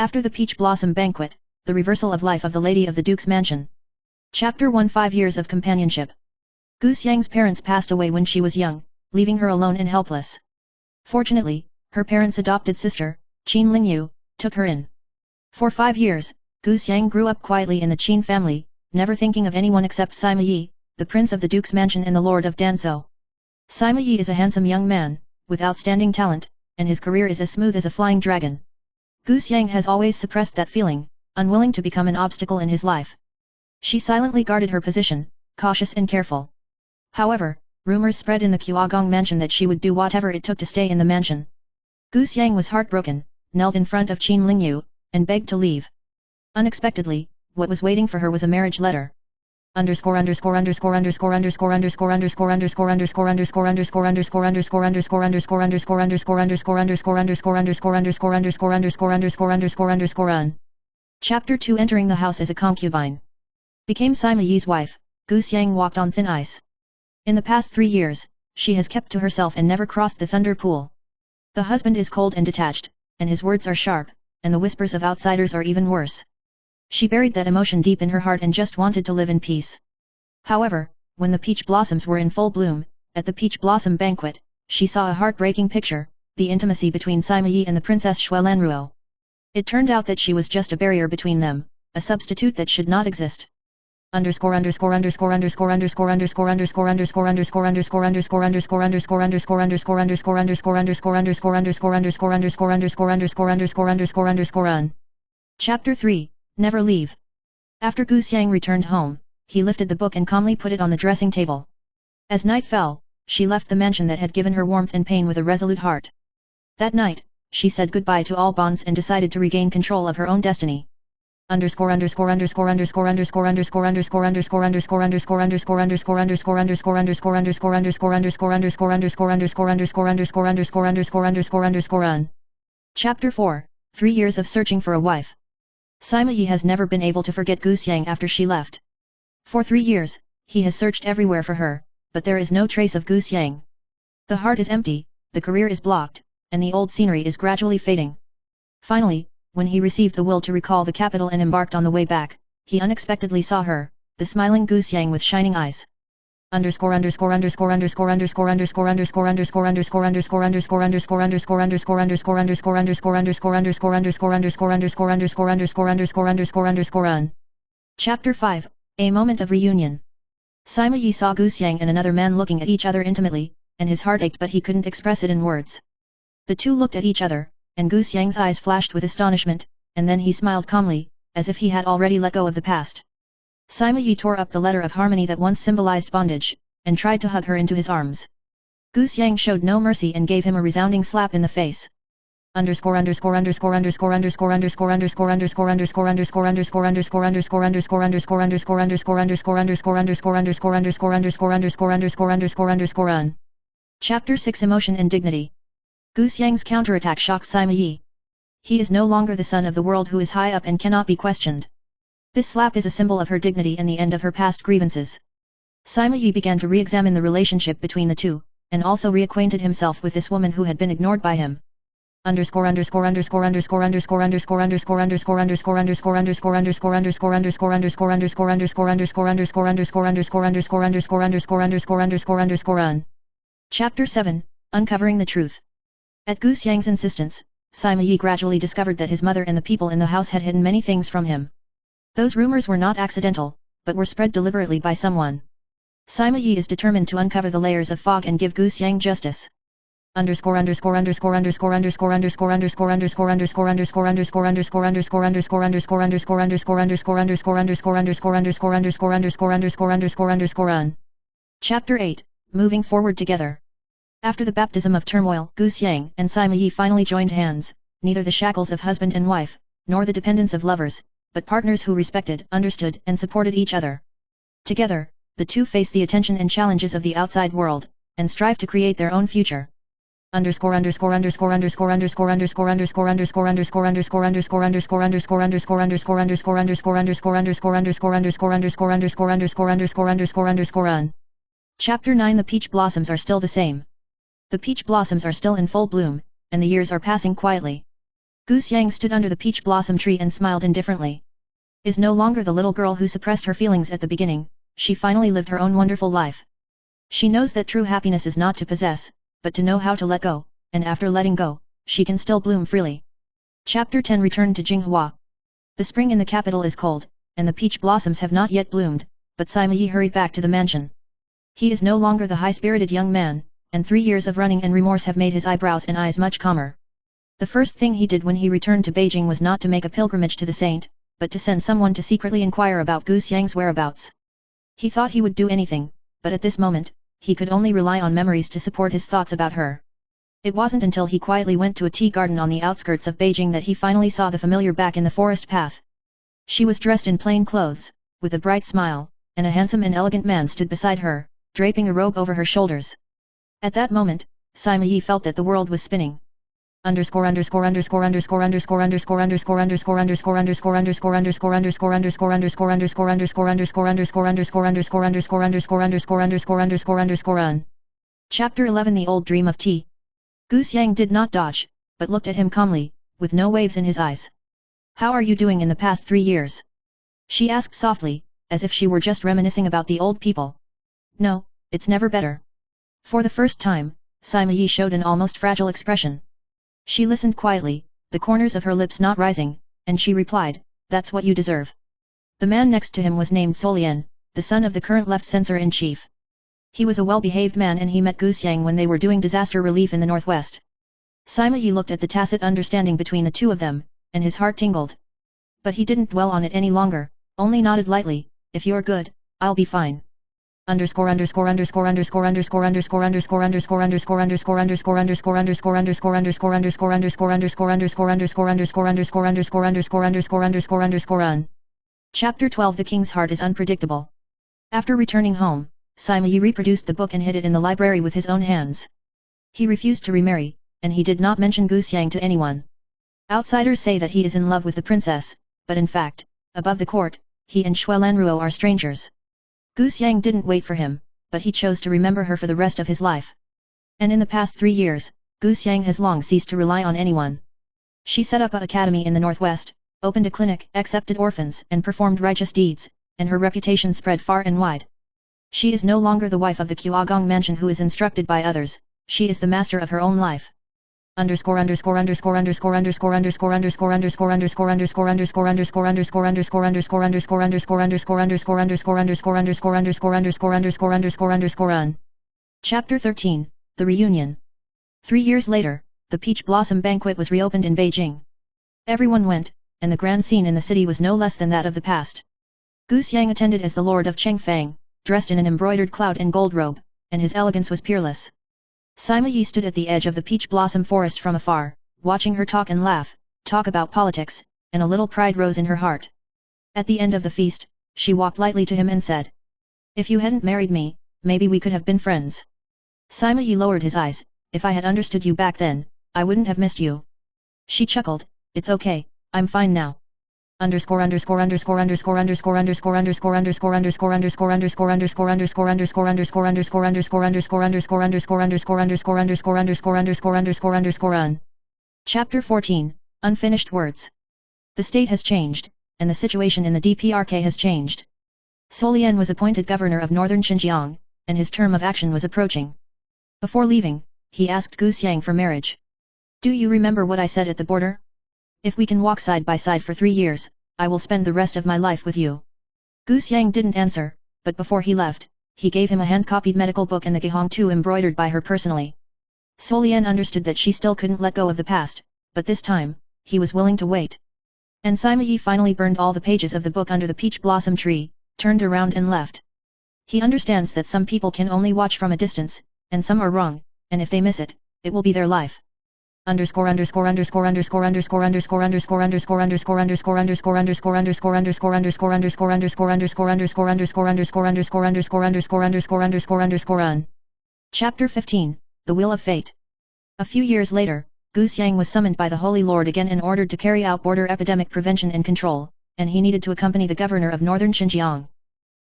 After the Peach Blossom Banquet, the reversal of life of the lady of the Duke's mansion. Chapter 1 5 Years of Companionship. Goose Yang's parents passed away when she was young, leaving her alone and helpless. Fortunately, her parents' adopted sister, Qin Lingyu, took her in. For 5 years, Goose Yang grew up quietly in the Qin family, never thinking of anyone except Sima Yi, the prince of the Duke's mansion and the lord of Danzhou. Sima Yi is a handsome young man, with outstanding talent, and his career is as smooth as a flying dragon. Goose Yang has always suppressed that feeling, unwilling to become an obstacle in his life. She silently guarded her position, cautious and careful. However, rumors spread in the Quagong mansion that she would do whatever it took to stay in the mansion. Goose Yang was heartbroken, knelt in front of Qin Lingyu, and begged to leave. Unexpectedly, what was waiting for her was a marriage letter. Chapter 2 Entering the house as a concubine. Became Sima Yi's wife, Goose Yang walked on thin ice. In the past 3 years, she has kept to herself and never crossed the thunder pool. The husband is cold and detached, and his words are sharp, and the whispers of outsiders are even worse. She buried that emotion deep in her heart and just wanted to live in peace. However, when the peach blossoms were in full bloom, at the Peach Blossom Banquet, she saw a heartbreaking picture, the intimacy between Sima Yi and the Princess Xuelanruo. It turned out that she was just a barrier between them, a substitute that should not exist. Chapter 3 Never Leave. After Goose Yang returned home, he lifted the book and calmly put it on the dressing table. As night fell, she left the mansion that had given her warmth and pain with a resolute heart. That night, she said goodbye to all bonds and decided to regain control of her own destiny. Chapter 4 3 Years of Searching for a Wife. Sima Yi has never been able to forget Goose Yang after she left. For 3 years, he has searched everywhere for her, but there is no trace of Goose Yang. The heart is empty, the career is blocked, and the old scenery is gradually fading. Finally, when he received the will to recall the capital and embarked on the way back, he unexpectedly saw her, the smiling Goose Yang with shining eyes. Chapter 5 A Moment of Reunion. Sima Yi saw Goose Yang and another man looking at each other intimately, and his heart ached but he couldn't express it in words. The two looked at each other, and Goose Yang's eyes flashed with astonishment, and then he smiled calmly, as if he had already let go of the past. Sima Yi tore up the letter of harmony that once symbolized bondage, and tried to hug her into his arms. Goose Yang showed no mercy and gave him a resounding slap in the face. Chapter 6 Emotion and Dignity. Goose Yang's counterattack shocked Sima Yi. He is no longer the son of the world who is high up and cannot be questioned. This slap is a symbol of her dignity and the end of her past grievances. Sima Yi began to re-examine the relationship between the two, and also reacquainted himself with this woman who had been ignored by him. Chapter 7 Uncovering the Truth. At Goose Yang's insistence, Sima Yi gradually discovered that his mother and the people in the house had hidden many things from him. Those rumors were not accidental, but were spread deliberately by someone. Sima Yi is determined to uncover the layers of fog and give Goose Yang justice. Chapter 8 Moving Forward Together. After the baptism of turmoil, Goose Yang and Sima Yi finally joined hands, neither the shackles of husband and wife, nor the dependence of lovers, but partners who respected, understood, and supported each other. Together, the two face the attention and challenges of the outside world, and strive to create their own future. Chapter 9 The peach blossoms are still the same. The peach blossoms are still in full bloom, and the years are passing quietly. Goose Yang stood under the peach blossom tree and smiled indifferently. Is no longer the little girl who suppressed her feelings at the beginning, she finally lived her own wonderful life. She knows that true happiness is not to possess, but to know how to let go, and after letting go, she can still bloom freely. Chapter 10 Return to Jinghua. The spring in the capital is cold, and the peach blossoms have not yet bloomed, but Sima Yi hurried back to the mansion. He is no longer the high-spirited young man, and 3 years of running and remorse have made his eyebrows and eyes much calmer. The first thing he did when he returned to Beijing was not to make a pilgrimage to the saint, but to send someone to secretly inquire about Goose Yang's whereabouts. He thought he would do anything, but at this moment, he could only rely on memories to support his thoughts about her. It wasn't until he quietly went to a tea garden on the outskirts of Beijing that he finally saw the familiar back in the forest path. She was dressed in plain clothes, with a bright smile, and a handsome and elegant man stood beside her, draping a robe over her shoulders. At that moment, Sima Yi felt that the world was spinning. Chapter 11 The Old Dream of Tea. Goose Yang did not dodge, but looked at him calmly, with no waves in his eyes. How are you doing in the past 3 years? She asked softly, as if she were just reminiscing about the old people. No, it's never better. For the first time, Sima Yi showed an almost fragile expression. She listened quietly, the corners of her lips not rising, and she replied, that's what you deserve. The man next to him was named Solian, the son of the current left censor-in-chief. He was a well-behaved man and he met Goose Yang when they were doing disaster relief in the northwest. Sima Yi looked at the tacit understanding between the two of them, and his heart tingled. But he didn't dwell on it any longer, only nodded lightly, if you're good, I'll be fine. Chapter 12 The King's Heart is Unpredictable. After returning home, Sima Yi reproduced the book and hid it in the library with his own hands. He refused to remarry, and he did not mention Goose Yang to anyone. Outsiders say that he is in love with the princess, but in fact, above the court, he and Shui Lanruo are strangers. Goose Yang didn't wait for him, but he chose to remember her for the rest of his life. And in the past 3 years, Goose Yang has long ceased to rely on anyone. She set up an academy in the northwest, opened a clinic, accepted orphans and performed righteous deeds, and her reputation spread far and wide. She is no longer the wife of the Qiagong mansion who is instructed by others, she is the master of her own life. Chapter 13 The Reunion. 3 years later, the Peach Blossom Banquet was reopened in Beijing. Everyone went, and the grand scene in the city was no less than that of the past. Goose Yang attended as the Lord of Chengfang, dressed in an embroidered cloud and gold robe, and his elegance was peerless. Sima Yi stood at the edge of the peach blossom forest from afar, watching her talk and laugh, talk about politics, and a little pride rose in her heart. At the end of the feast, she walked lightly to him and said, if you hadn't married me, maybe we could have been friends. Sima Yi lowered his eyes, if I had understood you back then, I wouldn't have missed you. She chuckled, it's okay, I'm fine now. Chapter 14 Unfinished Words. The state has changed, and the situation in the DPRK has changed. Solian was appointed governor of northern Xinjiang, and his term of action was approaching. Before leaving, he asked Goose Yang for marriage. Do you remember what I said at the border? If we can walk side by side for 3 years, I will spend the rest of my life with you. Goose Yang didn't answer, but before he left, he gave him a hand-copied medical book and the Gihong Tu embroidered by her personally. Solian understood that she still couldn't let go of the past, but this time, he was willing to wait. And Sima Yi finally burned all the pages of the book under the peach blossom tree, turned around and left. He understands that some people can only watch from a distance, and some are wrong, and if they miss it, it will be their life. Chapter 15 The Wheel of Fate. A few years later, Goose Yang was summoned by the Holy Lord again and ordered to carry out border epidemic prevention and control, and he needed to accompany the governor of northern Xinjiang.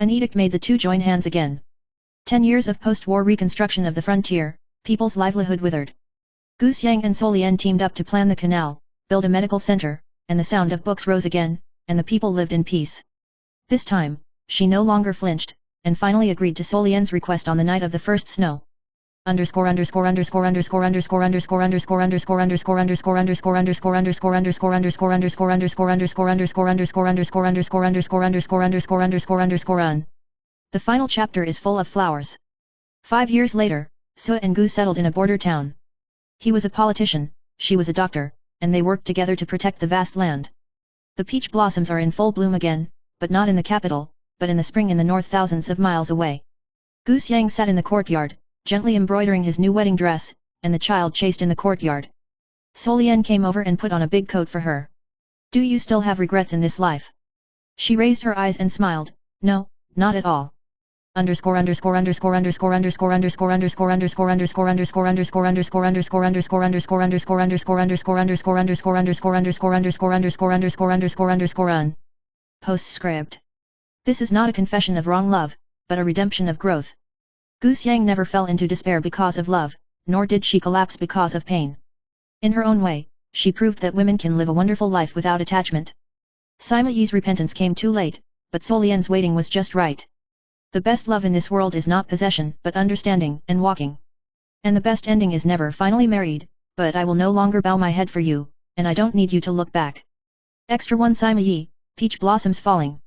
An edict made the two join hands again. 10 years of post-war reconstruction of the frontier, people's livelihood withered. Goose Yang and Solian teamed up to plan the canal, build a medical center, and the sound of books rose again, and the people lived in peace. This time, she no longer flinched, and finally agreed to Solien's request on the night of the first snow. The final chapter is full of flowers. 5 years later, Sue and Gu settled in a border town. He was a politician, she was a doctor, and they worked together to protect the vast land. The peach blossoms are in full bloom again, but not in the capital, but in the spring in the north thousands of miles away. Gu Xiang sat in the courtyard, gently embroidering his new wedding dress, and the child chased in the courtyard. Solien came over and put on a big coat for her. Do you still have regrets in this life? She raised her eyes and smiled. No, not at all. Postscript. This is not a confession of wrong love, but a redemption of growth. Gu Xiang never fell into despair because of love, nor did she collapse because of pain. In her own way, she proved that women can live a wonderful life without attachment. Sima Yi's repentance came too late, but Solien's waiting was just right. The best love in this world is not possession but understanding and walking. And the best ending is never finally married, but I will no longer bow my head for you, and I don't need you to look back. Extra 1 Sima Yi, peach blossoms falling.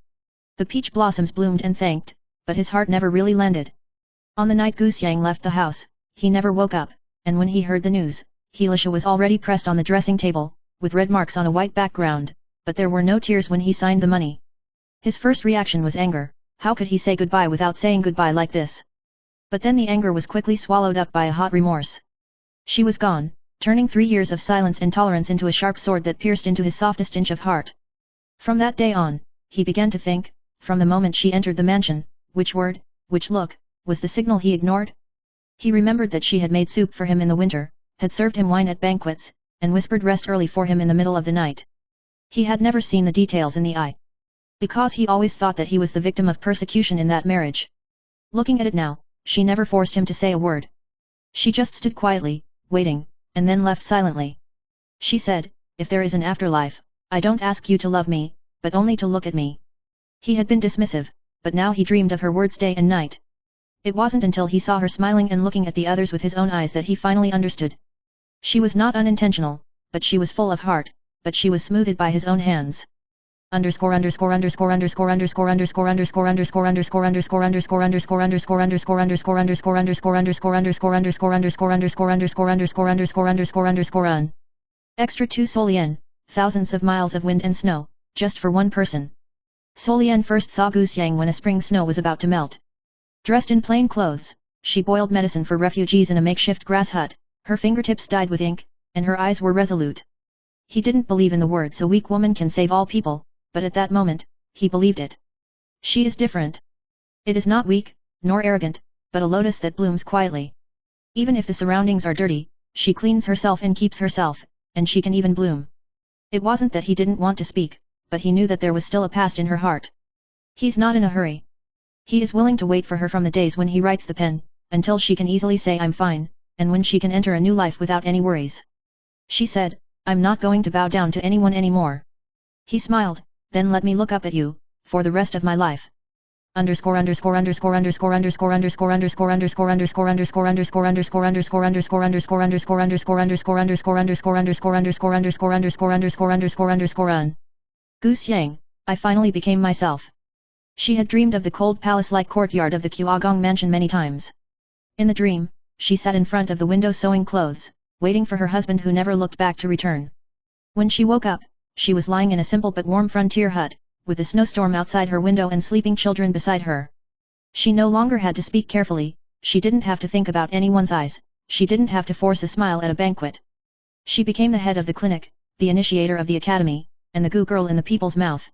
The peach blossoms bloomed and thanked, but his heart never really landed. On the night Gu Xiang left the house, he never woke up, and when he heard the news, Helisha was already pressed on the dressing table, with red marks on a white background, but there were no tears when he signed the money. His first reaction was anger. How could he say goodbye without saying goodbye like this? But then the anger was quickly swallowed up by a hot remorse. She was gone, turning 3 years of silence and tolerance into a sharp sword that pierced into his softest inch of heart. From that day on, he began to think, from the moment she entered the mansion, which word, which look, was the signal he ignored? He remembered that she had made soup for him in the winter, had served him wine at banquets, and whispered rest early for him in the middle of the night. He had never seen the details in the eye. Because he always thought that he was the victim of persecution in that marriage. Looking at it now, she never forced him to say a word. She just stood quietly, waiting, and then left silently. She said, if there is an afterlife, I don't ask you to love me, but only to look at me. He had been dismissive, but now he dreamed of her words day and night. It wasn't until he saw her smiling and looking at the others with his own eyes that he finally understood. She was not unintentional, but she was full of heart, but she was smoothed by his own hands. Extra 2 Solien, thousands of miles of wind and snow, just for one person. Solien first saw Gu Xiang when a spring snow was about to melt. Dressed in plain clothes, she boiled medicine for refugees in a makeshift grass hut, her fingertips dyed with ink, and her eyes were resolute. He didn't believe in the words a weak woman can save all people, but at that moment, he believed it. She is different. It is not weak, nor arrogant, but a lotus that blooms quietly. Even if the surroundings are dirty, she cleans herself and keeps herself, and she can even bloom. It wasn't that he didn't want to speak, but he knew that there was still a past in her heart. He's not in a hurry. He is willing to wait for her from the days when he writes the pen, until she can easily say I'm fine, and when she can enter a new life without any worries. She said, I'm not going to bow down to anyone anymore. He smiled, then let me look up at you, for the rest of my life. Gu Xiang, I finally became myself. She had dreamed of the cold palace-like courtyard of the Quagong mansion many times. In the dream, she sat in front of the window sewing clothes, waiting for her husband who never looked back to return. When she woke up, she was lying in a simple but warm frontier hut, with a snowstorm outside her window and sleeping children beside her. She no longer had to speak carefully, she didn't have to think about anyone's eyes, she didn't have to force a smile at a banquet. She became the head of the clinic, the initiator of the academy, and the goo girl in the people's mouth.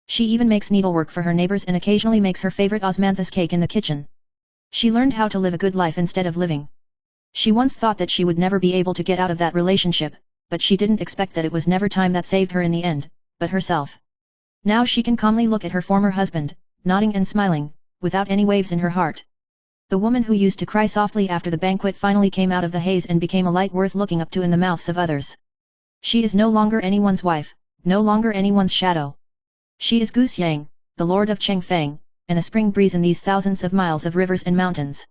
She even makes needlework for her neighbors and occasionally makes her favorite osmanthus cake in the kitchen. She learned how to live a good life instead of living. She once thought that she would never be able to get out of that relationship, but she didn't expect that it was never time that saved her in the end, but herself. Now she can calmly look at her former husband, nodding and smiling, without any waves in her heart. The woman who used to cry softly after the banquet finally came out of the haze and became a light worth looking up to in the mouths of others. She is no longer anyone's wife, no longer anyone's shadow. She is Goose Yang, the lord of Chengfeng, and a spring breeze in these thousands of miles of rivers and mountains.